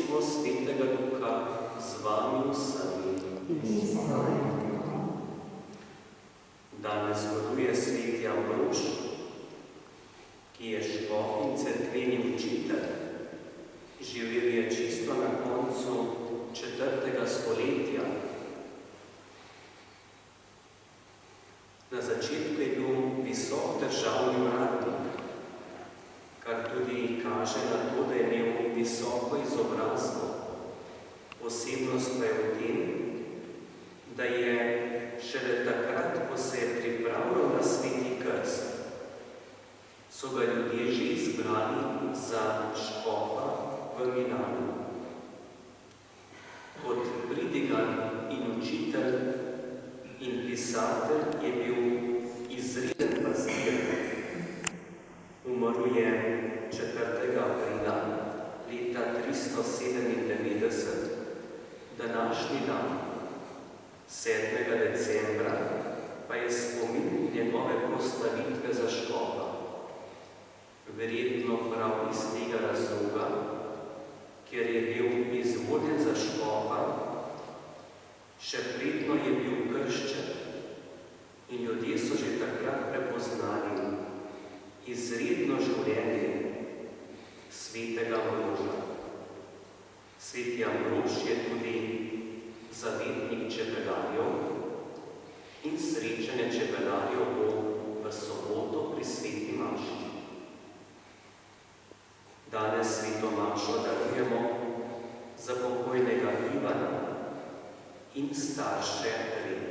občinstvo Svetega Duha z vami vsemi. Danes zgoduje sveti Ambrož, ki je škof in cerkveni učitelj. Živel je čisto na koncu 4. stoletja. Na začetku je bil visok državni uradnik, kar tudi kaže na to, da je imel visoko izobrazbo. Posebnost pa je v tem, da je šele takrat, ko se je pripravljal na sveti krst, so ga ljudje že izbrali za škofa v Milanu. Kot pridigar in učitelj in pisatelj je bil izreden pastir. Umrl je 4. aprila leta 397, današnji dan, 7. decembra, pa je spomin njegove proslavitve za škofa. Verjetno prav iz tega razloga, ker je bil izvoljen za škofa, še predno je bil krščen in ljudje so že takrat prepoznali izredno življenje svetega Ambroža. Sveti Ambrož je tudi zavetnik čebelarjev in srečanje čebelarjev bo v soboto pri sveti maši. Danes sveto mašo darujemo za pokojnega Ivana in starše Rene.